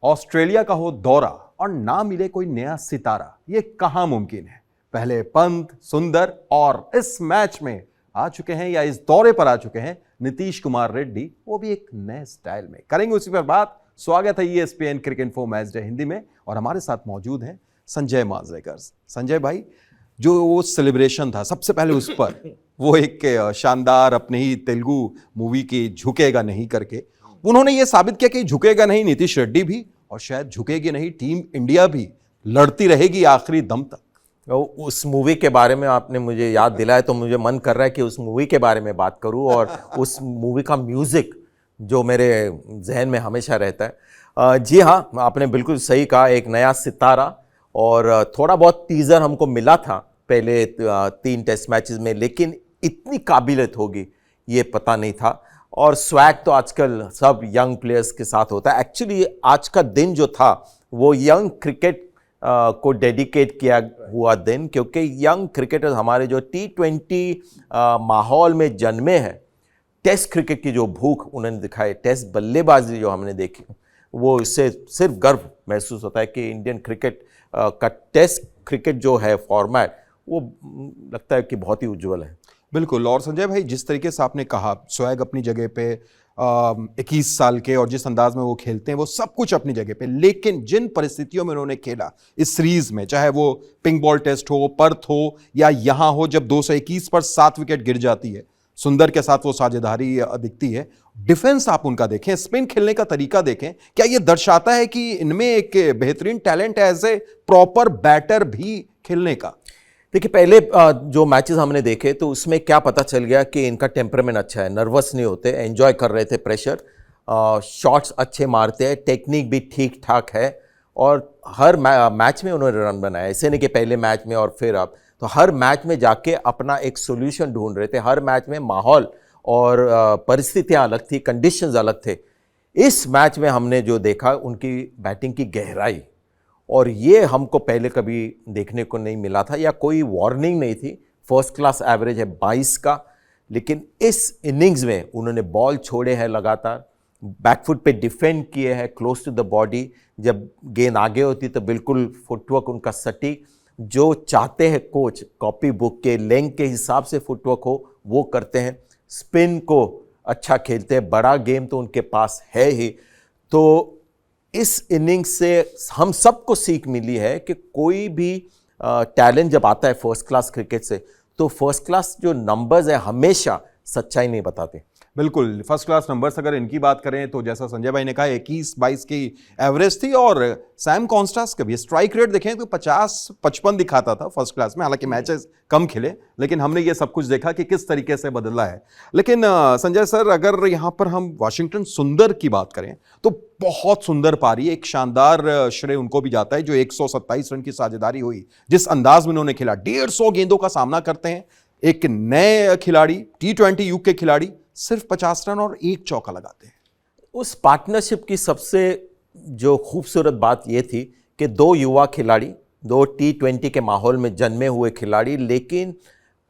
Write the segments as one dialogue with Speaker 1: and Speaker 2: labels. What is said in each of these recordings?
Speaker 1: Australia का हो दौरा और ना मिले कोई नया सितारा, ये कहां मुमकिन है। पहले पंत, सुंदर और इस मैच में आ चुके हैं या इस दौरे पर आ चुके हैं नीतीश कुमार रेड्डी, वो भी एक नए स्टाइल में। करेंगे उसी पर बात। स्वागत है ESPN cricket info match day Hindi में और हमारे साथ मौजूद हैं संजय मांजरेकर। संजय भाई, जो वो सेलिब्रेशन था सबसे पहले उस पर वो एक शानदार अपने ही तेलुगु मूवी की झुकेगा नहीं करके उन्होंने ये साबित किया कि झुकेगा नहीं नीतीश रेड्डी भी, और शायद झुकेगी नहीं टीम इंडिया भी, लड़ती रहेगी आखिरी दम तक।
Speaker 2: उस मूवी के बारे में आपने मुझे याद दिलाया तो मुझे मन कर रहा है कि उस मूवी के बारे में बात करूं और उस मूवी का म्यूजिक जो मेरे जहन में हमेशा रहता है। जी हाँ, आपने बिल्कुल सही कहा, एक नया सितारा। और थोड़ा बहुत टीजर हमको मिला था पहले 3 टेस्ट मैचेस में, लेकिन इतनी काबिलियत होगी ये पता नहीं था। और स्वैग तो आजकल सब यंग प्लेयर्स के साथ होता है। एक्चुअली आज का दिन जो था वो यंग क्रिकेट को डेडिकेट किया हुआ दिन, क्योंकि यंग क्रिकेटर्स हमारे जो T20 माहौल में जन्मे हैं, टेस्ट क्रिकेट की जो भूख उन्होंने दिखाई, टेस्ट बल्लेबाजी जो हमने देखी, वो इससे सिर्फ गर्व महसूस होता है कि इंडियन क्रिकेट का टेस्ट क्रिकेट जो है फॉर्मेट, वो लगता है कि बहुत ही उज्जवल है।
Speaker 1: बिल्कुल। और संजय भाई, जिस तरीके से आपने कहा, स्वैग अपनी जगह पे 21 साल के और जिस अंदाज में वो खेलते हैं वो सब कुछ अपनी जगह पे, लेकिन जिन परिस्थितियों में उन्होंने खेला इस सीरीज में, चाहे वो पिंक बॉल टेस्ट हो, पर्थ हो या यहां हो जब 221 पर 7 विकेट गिर जाती है, सुंदर के साथ वो साझेदारी दिखती है, डिफेंस आप उनका देखें, स्पिन खेलने का तरीका देखें, क्या ये दर्शाता है कि इनमें एक बेहतरीन टैलेंट है एज ए प्रॉपर बैटर भी खेलने का?
Speaker 2: देखिए, पहले जो मैचेस हमने देखे तो उसमें क्या पता चल गया कि इनका टेम्परामेंट अच्छा है, नर्वस नहीं होते, एंजॉय कर रहे थे प्रेशर, शॉट्स अच्छे मारते हैं, टेक्निक भी ठीक ठाक है। और हर मैच में उन्होंने रन बनाया, ऐसे नहीं कि पहले मैच में और फिर अब, तो हर मैच में जाके अपना एक सोल्यूशन ढूंढ रहे थे। हर मैच में माहौल और परिस्थितियाँ अलग थी, कंडीशंस अलग थे। इस मैच में हमने जो देखा उनकी बैटिंग की गहराई, और ये हमको पहले कभी देखने को नहीं मिला था या कोई वार्निंग नहीं थी। फर्स्ट क्लास एवरेज है 22 का, लेकिन इस इनिंग्स में उन्होंने बॉल छोड़े हैं लगातार, बैकफुट पे डिफेंड किए हैं क्लोज टू द बॉडी, जब गेंद आगे होती तो बिल्कुल फुटवर्क उनका सटीक, जो चाहते हैं कोच कॉपी बुक के लेंथ के हिसाब से फुटवर्क हो वो करते हैं, स्पिन को अच्छा खेलते हैं, बड़ा गेम तो उनके पास है ही। तो इस इनिंग्स से हम सबको सीख मिली है कि कोई भी टैलेंट जब आता है फर्स्ट क्लास क्रिकेट से, तो फर्स्ट क्लास जो नंबर्स है हमेशा सच्चाई नहीं बताते।
Speaker 1: बिल्कुल, फर्स्ट क्लास नंबर्स अगर इनकी बात करें तो जैसा संजय भाई ने कहा 21-22 की एवरेज थी, और सैम कॉन्स्टास का भी स्ट्राइक रेट देखें तो 50-55 दिखाता था फर्स्ट क्लास में। हालांकि मैचेस कम खेले, लेकिन हमने ये सब कुछ देखा कि किस तरीके से बदला है। लेकिन संजय सर, अगर यहाँ पर हम वाशिंगटन सुंदर की बात करें तो बहुत सुंदर पारी, एक शानदार श्रेय उनको भी जाता है जो 127 रन की साझेदारी हुई, जिस अंदाज में उन्होंने खेला। 150 गेंदों का सामना करते हैं एक नए खिलाड़ी, T20 युग के खिलाड़ी, सिर्फ 50 रन और 1 चौका लगाते हैं।
Speaker 2: उस पार्टनरशिप की सबसे जो खूबसूरत बात यह थी कि 2 युवा खिलाड़ी, 2 T20 के माहौल में जन्मे हुए खिलाड़ी, लेकिन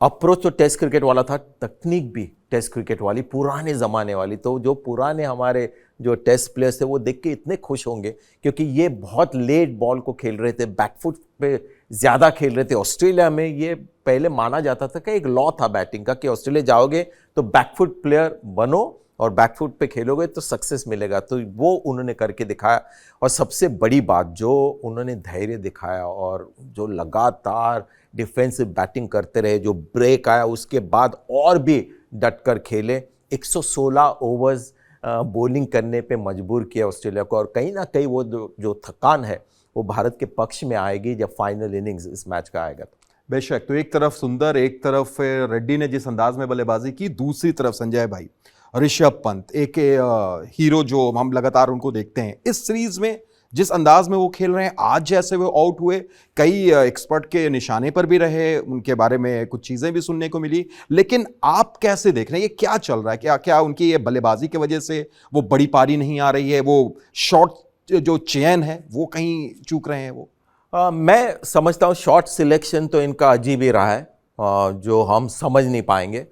Speaker 2: अप्रोच तो टेस्ट क्रिकेट वाला था, तकनीक भी टेस्ट क्रिकेट वाली, पुराने ज़माने वाली। तो जो पुराने हमारे जो टेस्ट प्लेयर्स थे वो देख के इतने खुश होंगे, क्योंकि ये बहुत लेट बॉल को खेल रहे थे, बैकफुट पे ज़्यादा खेल रहे थे। ऑस्ट्रेलिया में ये पहले माना जाता था कि एक लॉ था बैटिंग का कि ऑस्ट्रेलिया जाओगे तो बैकफुट प्लेयर बनो और बैकफुट पे खेलोगे तो सक्सेस मिलेगा। तो वो उन्होंने करके दिखाया। और सबसे बड़ी बात, जो उन्होंने धैर्य दिखाया और जो लगातार डिफेंसिव बैटिंग करते रहे, जो ब्रेक आया उसके बाद और भी डट कर खेले। 116 ओवर्स बॉलिंग करने पे मजबूर किया ऑस्ट्रेलिया को, और कहीं ना कहीं वो जो थकान है वो भारत के पक्ष में आएगी जब फाइनल इनिंग्स इस मैच का आएगा।
Speaker 1: बेशक। तो एक तरफ सुंदर, एक तरफ रेड्डी ने जिस अंदाज में बल्लेबाजी की, दूसरी तरफ संजय भाई ऋषभ पंत, एक हीरो जो हम लगातार उनको देखते हैं इस सीरीज में, जिस अंदाज में वो खेल रहे हैं। आज जैसे वो आउट हुए, कई एक्सपर्ट के निशाने पर भी रहे, उनके बारे में कुछ चीज़ें भी सुनने को मिली, लेकिन आप कैसे देख रहे हैं, ये क्या चल रहा है? क्या क्या उनकी ये बल्लेबाजी की वजह से वो बड़ी पारी नहीं आ रही है, वो शॉट जो चयन है वो कहीं चूक रहे हैं वो?
Speaker 2: मैं समझता हूँ शॉट सिलेक्शन तो इनका अजीब ही रहा है, जो हम समझ नहीं पाएंगे।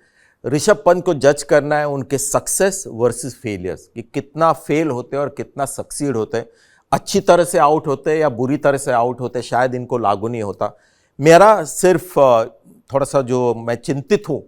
Speaker 2: ऋषभ पंत को जज करना है उनके सक्सेस वर्सेस फेलियर्स, कि कितना फेल होते हैं और कितना सक्सीड होते हैं। अच्छी तरह से आउट होते या बुरी तरह से आउट होते शायद इनको लागू नहीं होता। मेरा सिर्फ थोड़ा सा जो मैं चिंतित हूँ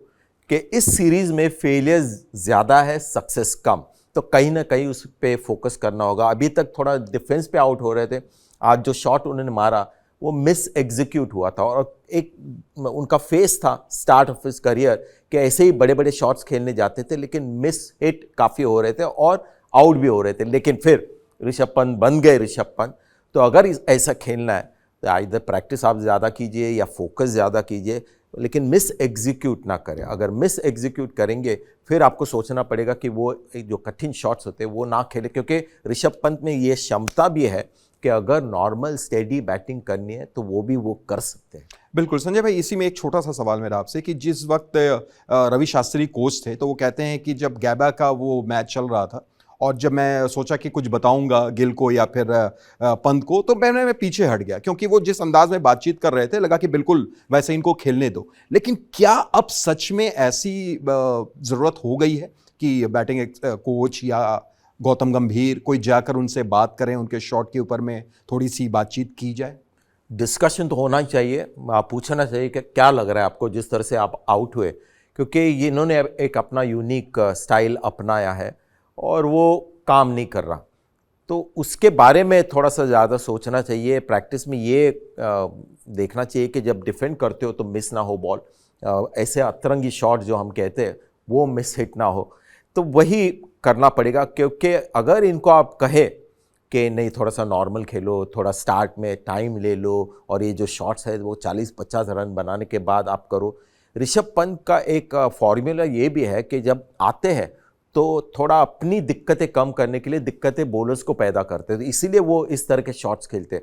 Speaker 2: कि इस सीरीज में फेलियर्स ज़्यादा है, सक्सेस कम, तो कहीं ना कहीं उस पर फोकस करना होगा। अभी तक थोड़ा डिफेंस पे आउट हो रहे थे, आज जो शॉट उन्होंने मारा वो मिस एग्जीक्यूट हुआ था और एक उनका फेस था स्टार्ट ऑफ हिज करियर कि ऐसे ही बड़े बड़े शॉट्स खेलने जाते थे लेकिन मिस हिट काफ़ी हो रहे थे और आउट भी हो रहे थे। लेकिन फिर ऋषभ पंत बन गए ऋषभ पंत। तो अगर ऐसा खेलना है तो इधर प्रैक्टिस आप ज़्यादा कीजिए या फोकस ज़्यादा कीजिए, लेकिन मिस एग्जीक्यूट ना करें। अगर मिस एग्जीक्यूट करेंगे फिर आपको सोचना पड़ेगा कि वो जो कठिन शॉट्स होते हैं वो ना खेले, क्योंकि ऋषभ पंत में ये क्षमता भी है कि अगर नॉर्मल स्टेडी बैटिंग करनी है तो वो भी वो कर सकते हैं।
Speaker 1: बिल्कुल संजय भाई, इसी में एक छोटा सा सवाल मेरा आपसे कि जिस वक्त रवि शास्त्री कोच थे तो वो कहते हैं कि जब गैबा का वो मैच चल रहा था और जब मैं सोचा कि कुछ बताऊंगा गिल को या फिर पंत को, तो मैं पीछे हट गया क्योंकि वो जिस अंदाज में बातचीत कर रहे थे लगा कि बिल्कुल वैसे इनको खेलने दो। लेकिन क्या अब सच में ऐसी ज़रूरत हो गई है कि बैटिंग कोच या गौतम गंभीर कोई जाकर उनसे बात करें, उनके शॉट के ऊपर में थोड़ी सी बातचीत की जाए?
Speaker 2: डिस्कशन तो होना ही चाहिए, आप पूछना चाहिए कि क्या लग रहा है आपको जिस तरह से आप आउट हुए, क्योंकि ये इन्होंने एक अपना यूनिक स्टाइल अपनाया है और वो काम नहीं कर रहा, तो उसके बारे में थोड़ा सा ज़्यादा सोचना चाहिए। प्रैक्टिस में ये देखना चाहिए कि जब डिफेंड करते हो तो मिस ना हो बॉल, ऐसे अतरंगी शॉट जो हम कहते हैं वो मिस हिट ना हो, तो वही करना पड़ेगा। क्योंकि अगर इनको आप कहे कि नहीं थोड़ा सा नॉर्मल खेलो, थोड़ा स्टार्ट में टाइम ले लो और ये जो शॉट्स है वो 40-50 रन बनाने के बाद आप करो। ऋषभ पंत का एक फॉर्मूला ये भी है कि जब आते हैं तो थोड़ा अपनी दिक्कतें कम करने के लिए दिक्कतें बॉलर्स को पैदा करते हैं, तो इसीलिए वो इस तरह के शॉट्स खेलते हैं।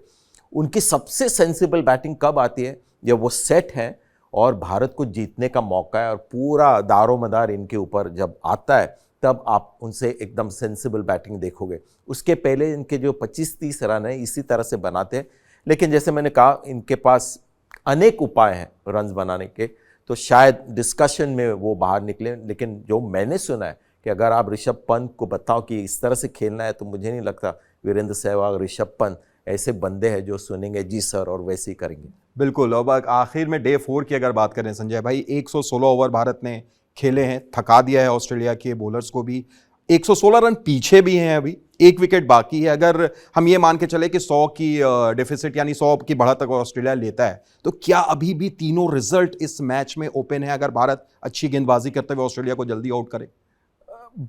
Speaker 2: उनकी सबसे सेंसिबल बैटिंग कब आती है? जब वो सेट हैं और भारत को जीतने का मौका है और पूरा दारोमदार इनके ऊपर जब आता है तब आप उनसे एकदम सेंसिबल बैटिंग देखोगे। उसके पहले इनके जो 25-30 रन है इसी तरह से बनाते हैं, लेकिन जैसे मैंने कहा इनके पास अनेक उपाय हैं रन्स बनाने के, तो शायद डिस्कशन में वो बाहर निकले। लेकिन जो मैंने सुना है कि अगर आप ऋषभ पंत को बताओ कि इस तरह से खेलना है तो मुझे नहीं लगता वीरेंद्र सहवाग, ऋषभ पंत ऐसे बंदे हैं जो सुनेंगे जी सर और वैसे ही करेंगे।
Speaker 1: बिल्कुल। अब आखिर में डे 4 की अगर बात करें संजय भाई, 116 ओवर भारत ने खेले हैं, थका दिया है ऑस्ट्रेलिया के बॉलर्स को भी। 116 रन पीछे भी हैं, अभी 1 विकेट बाकी है। अगर हम ये मान के चले कि 100 की डेफिसिट यानी 100 की बढ़त तक ऑस्ट्रेलिया लेता है, तो क्या अभी भी तीनों रिजल्ट इस मैच में ओपन है अगर भारत अच्छी गेंदबाजी करते हुए ऑस्ट्रेलिया को जल्दी आउट करे?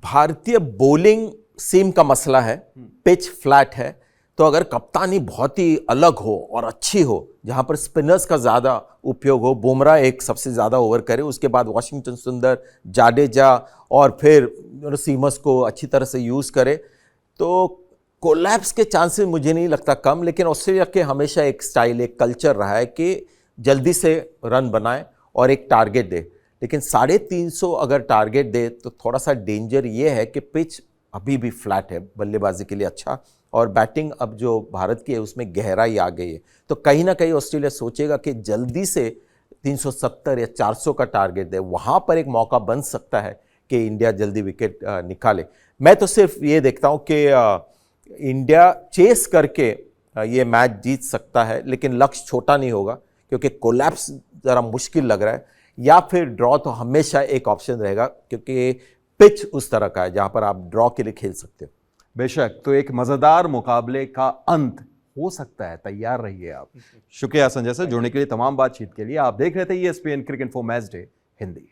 Speaker 2: भारतीय बॉलिंग सीम का मसला है, पिच फ्लैट है, तो अगर कप्तानी बहुत ही अलग हो और अच्छी हो, जहां पर स्पिनर्स का ज़्यादा उपयोग हो, बुमराह एक सबसे ज़्यादा ओवर करे, उसके बाद वाशिंगटन सुंदर, जाडेजा और फिर सीमस को अच्छी तरह से यूज़ करे, तो कोलैप्स के चांसेस मुझे नहीं लगता कम। लेकिन ऑस्ट्रेलिया के हमेशा एक स्टाइल, एक कल्चर रहा है कि जल्दी से रन बनाए और एक टारगेट दे, लेकिन 350 अगर टारगेट दे तो थोड़ा सा डेंजर ये है कि पिच अभी भी फ्लैट है बल्लेबाजी के लिए अच्छा, और बैटिंग अब जो भारत की है उसमें गहराई आ गई है, तो कहीं ना कहीं ऑस्ट्रेलिया सोचेगा कि जल्दी से 370 या 400 का टारगेट दे, वहाँ पर एक मौका बन सकता है कि इंडिया जल्दी विकेट निकाले। मैं तो सिर्फ ये देखता हूँ कि इंडिया चेस करके ये मैच जीत सकता है, लेकिन लक्ष्य छोटा नहीं होगा क्योंकि कोलैप्स ज़रा मुश्किल लग रहा है, या फिर ड्रॉ तो हमेशा एक ऑप्शन रहेगा क्योंकि पिच उस तरह का है जहाँ पर आप ड्रॉ के लिए खेल सकते हो।
Speaker 1: बेशक, तो एक मजेदार मुकाबले का अंत हो सकता है, तैयार रहिए आप। शुक्रिया संजय सर जुड़ने के लिए, तमाम बातचीत के लिए। आप देख रहे थे ESPN cricket info match day Hindi.